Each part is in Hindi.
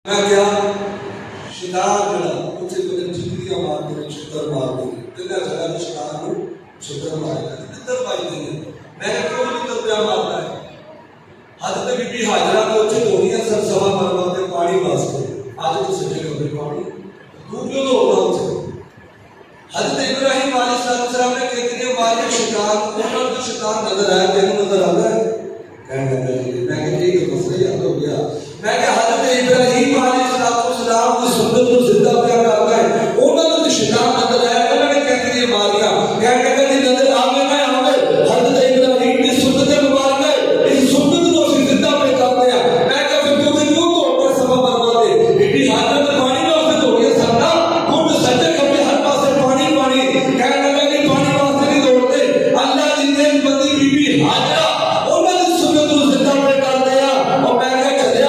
मैं क्या शैतान जड़ा उसे बदन जिंदगी मार दे शैतान मार दे तेरा जड़ा ने शैतान को शैतान मारेगा किधर मार देंगे मैं क्यों नहीं तब मारता है हज़रत बीबी हाजरा को उसे धोनिया सर सवा मरवाते पानी वास्ते आज तो सच्चे हो गए पानी तू क्यों तो होगा उसे हज़रत इब्राहिम अलैहिस्सलाम ने कितने मारे शैतान को तो शैतान नजर आया तेरे नजर आता है कहने लगे मैं कहती तो मसला याद हो गया मैं क्या हज़रत इब्राहिम अलैहिस्सलाम की सुन्नत को जिंदा प्यार करता है उन्होंने तो शैतान नजर आया उन्होंने कहते हैं मारिया कहने लगे नजर आवे ना आवे हज़रत इब्राहिम की सुन्नत मुबारक है इस सुन्नत को जिंदा प्यार करते हैं मैं क्या फिर तू क्यों तोड़कर सबब बर्बाद दे बीबी हाजरा ने पानी में उसे तोड़िया सकता खुद सच्चे कपड़े हर पास पानी पानी कहने लगे कि पानी वास्ते नहीं तोड़ते अल्लाह की नेक बंदी बीबी हाजरा उन्होंने सुन्नत को जिंदा प्यार कर दिया और मैं क्या चले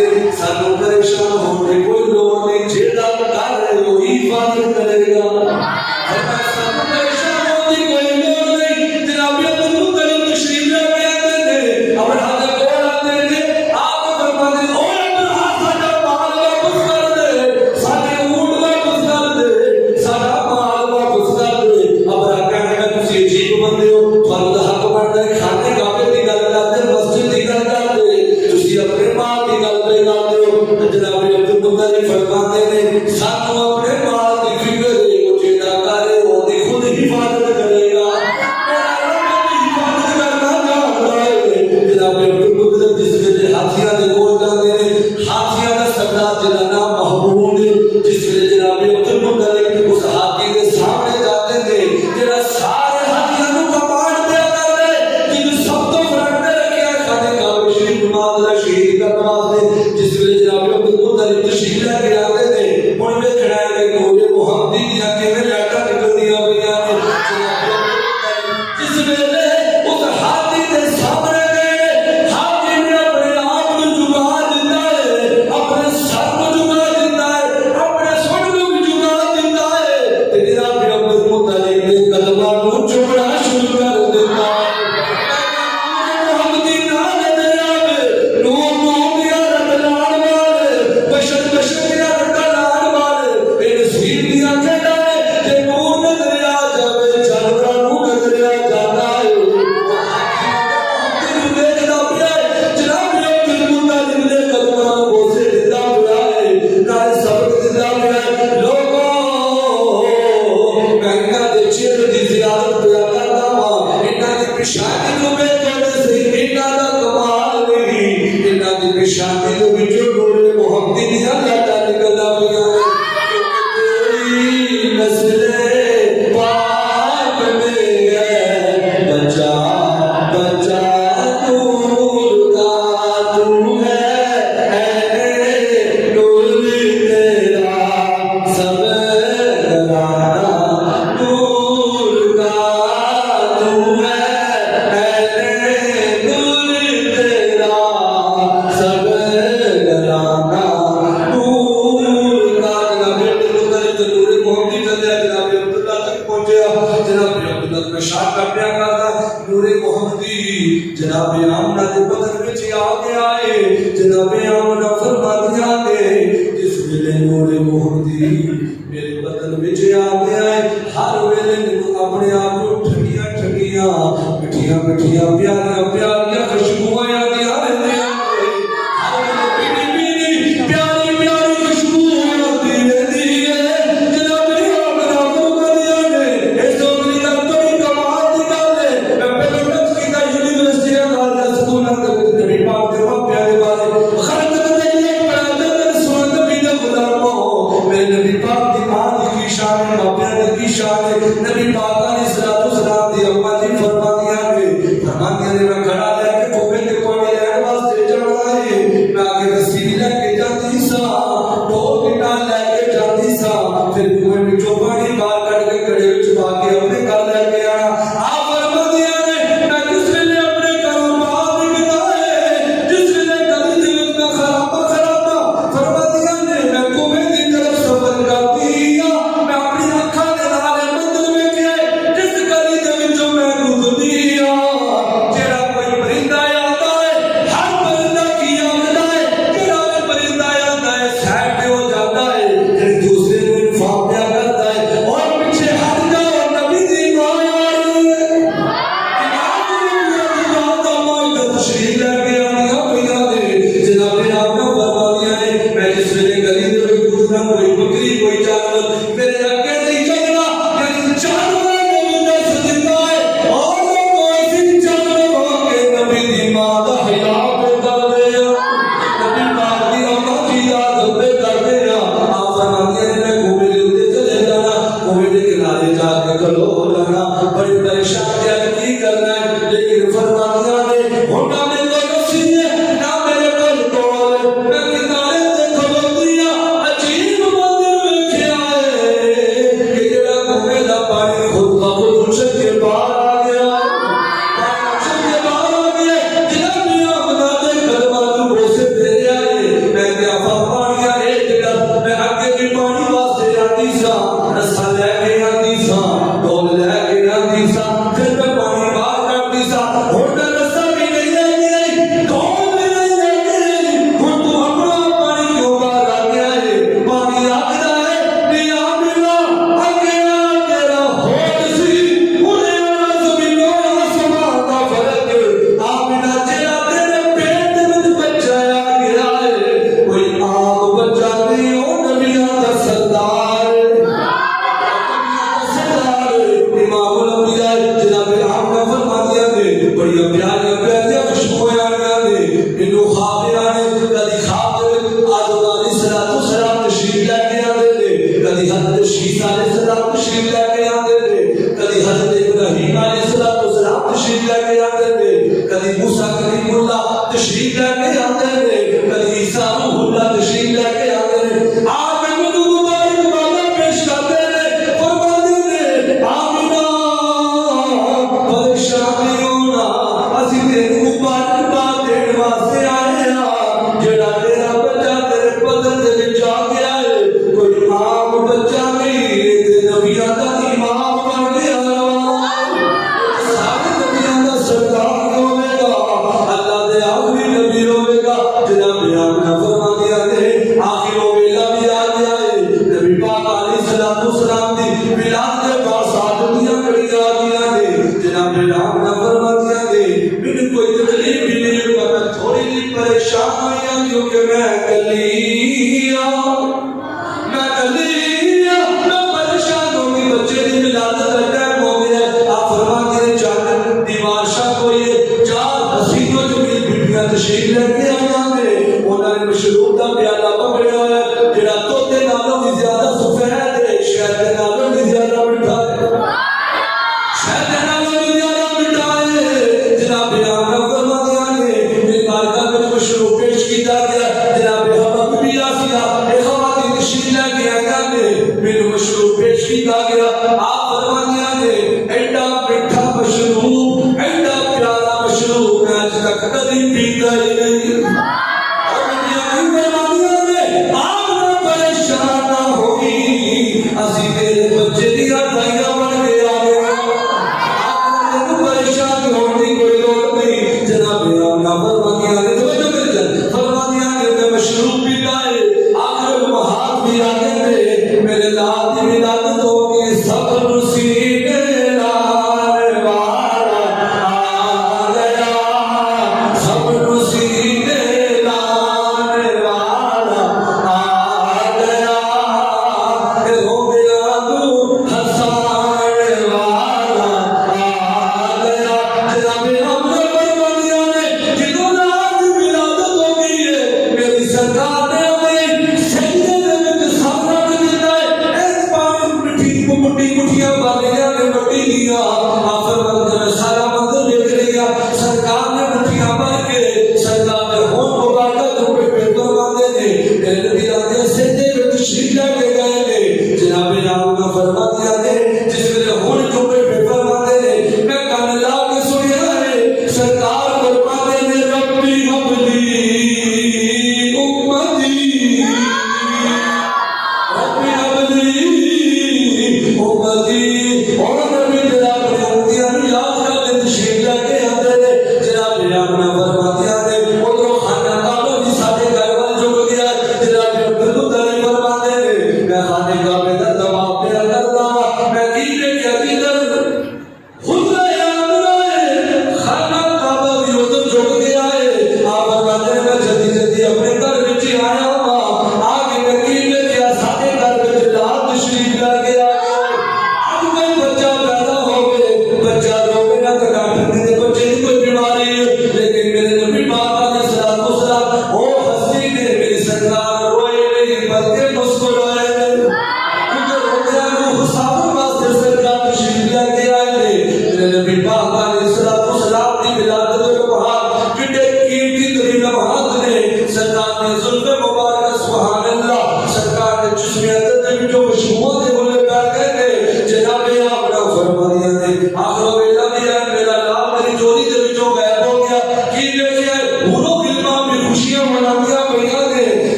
ने सानू परेशान होने की कोई लोड़ नहीं, जेड़ा कर रहे हो ही हिफाजत करेगा। सानू परेशान होने की कोई लोड़ नहीं। जनाब अब्दुल मुत्तलिब तशरीफ लेके आते थे, अब्राहा दे कोल आते थे, आप फरमाते ओ अब्राहा साडा माल वापस कर दे, साडे ऊंट वापस कर दे, साडा माल वापस कर दे। अब्राहा कहने तुसी अजीब बंदे हो, तुहानू दा हक बनदा है खाने काबे दी गल करदे, मस्जिद दी गल करदे, तुसी अपने माल दी गल पे करदे हो। जनाब अब्दुल मुत्तलिब फरमाते ने सानू अपने माल दी फिक्र है, वो जेड़ा करे ओदी खुद हिफाजत करेगा। हिफाजत करना जानदा है। जनाब अब्दुल मुत्तलिब जिस वेले हाथियां दे कोल जांदे ने, हाथियां दा सरदार जेड़ा नाम महमूद, जिस वेले जनाब अब्दुल मुत्तलिब उस हाथी दे सामने जाते थे, जेड़ा सारे हाथियां नू कमांड दे करदे, जिन्नू सब तो फ्रंट ते रखिया खाने काबे शरीफ नमाज दा शहीद करन वास्ते, जिस वेले जनाब अब्दुल मुत्तलिब तशरीफ लेके आते थे, हुण वेखना है कि नूरे मुहम्मदी दियां किवें लाइटां निकलदियां पईयां ने। जिस वेले उस हाथी दे सामने गए, हाथी ने अपने आप नू झुका दिता है, अपने सर नू झुका दिता है, अपने सुर नू भी झुका दिता है, ते जनाब अब्दुल मुत्तलिब ने कदमां नू चुमना शुरू कर दिता है। मुहम्मदी ना नजर आवे, नूर नूर दिया रटलान वाले, बशर बशर दिया रटलान वाले, ए नसीब दिया कहना है जे नूर नजर आ जावे, जानवरां नू नजर आ जाता है। देखदा पिया है जनाब अब्दुल मुत्तलिब ने कदमां नू बोसे दिता पिया है, नाले सबक दिता पिया है। लोगों मैं इन्हां दे चेहरे दी ज़ियारत पिया करदा वां, इन्हां दी पेशानी नू वेख के सही, इन्हां दा कमाल नहीं, इन्हां दी पेशानी दे विचों नूरे मुहम्मदी दियां लाटां निकलदा पईयां ने। तेरी नस्ले पाक में है बचा बचा नूर का तू है, ऐ नूर तेरा सब घराना, नूर का तू है, ऐ नूर तेरा सब घराना, नूर का। जनाब अब्दुल मुत्तलिब ते नूरे मुहम्मदी चलिया, जनाब अब्दुल्ला तक पहुंचया, जनाब अब्दुल्ला पेशाब करने करदा नूरे मुहम्मदी जनाब आमना दे बदन विच आ गया है। जनाब आमना फरमादियां ने जिस वेले नूरे मुहम्मदी मेरे बदन विच आ गया है, हर वेले मैनू अपने आप को ठंडियां ठंडियां मिठियां मिठियां प्यारियां प्यारियां खुशबुआं आदियां रहंदियां ने। हर वेले पीनी पीनी प्यारी प्यारी खुशबू आती रहती है। जनाब आमना फरमादियां ने इस उम्र दा बड़ी कमाल दी गल है। मैं पहले टच कीता यूनिवर्सिटी दा स्कूल दे विच नबी पाक दे मापियां दे बारे खरत दे लिए पढ़ाते ते सुन नबी दा गुलामो, मेरे नबी पाक दी मां दी शान है, मापियां दी शान है। नबी पाक अलैहिस्सलातु वस्सलाम दी अम्मा जी फरमादियां ने मैं खड़ा दूल्हा तशरीफ लेके आते हैं आके मुझे मुबारक वाला पेश करते हैं फरमाते हैं आमिना परेशानी होना असि तेरे मुबारक बात देने वास्ते आए हैं जेड़ा तेरा बच्चा तेरे बदन दे विच आ गया है कोई आम बच्चा नहीं ते नबियां दा इमाम बन गया सारे नबियां दा सरदार होवेगा अल्लाह दे आखिरी नबी होवेगा जनाब आमना फरमा दिया ने आखिर वेला भी आ गया है नबी पाक अलैहिस्सलाम दी मिलाद के बाद सादतियां घड़ियां आ गया ने जनाब आमना फरमा दिया ने मैंने कोई तकलीफ भी नहीं पर मैं थोड़ी सी परेशान हुई क्योंकि मैं कलिया मैं परेशान हो गई बच्चे की मिलाद का टाइम हो गया आप फरमा के जान दीवार शाह कोई चार हसीनों जो मेरी बीबियां तशरीफ लेके आ जाते उन्होंने मशरूब का प्याला पकड़िया है जेड़ा तोते नालों भी ज्यादा सफेद है शहद नालों भी ज्यादा मिठा है शहद नालों भी ज्यादा मिठा है जनाब आमना फरमा दिया ने मेरी बारगाह में मशरूब पेश किया गया जनाब हबब भी आसिया ए खवातीन तशरीफ लेके आ जाते मेरे मशरूब पेश किया गया आप फरमा दिया ने एडा मिठा मशरूब एडा प्यारा मशरूब मैं आज तक कभी पीता ही नहीं बच्चे दी हटाइया बन गया परेशान होने की कोई लोड़ नहीं जनाब आमना फरमा दिया ने फरमा दिया ने मैं मशरूब भी लाए आखिर हाथ भी आगे थे मेरे लाल की मिलाद तो के सब सीने लाने वाला आ गया सब सीने लाने वाला आ गया हो गया तू हंसाने वाला आ गया जनाब आमना फरमा दिया ने जिन्हों लाल की मिलाद हो गई है मेरी सरकार ने हमें सजदे दे विच सामना भी दिता है इस पावे मिठी मुठियां बालियां ने वड्डी लिया आखिर वक्त में सारा मंदिर देख लिया सरकार ने मुठियां बांध के सरकार ने होम मुबारक तो पे फरमाते ने मेरे नबी आते सजदे विच तशरीफ लेके गए ने जनाब आमना फरमा दिया ने जिस वेले होम जो पे फरमाते ने मैं कान ला के सुनिया है सरकार फरमाते ने रब्बी हबली उम्मती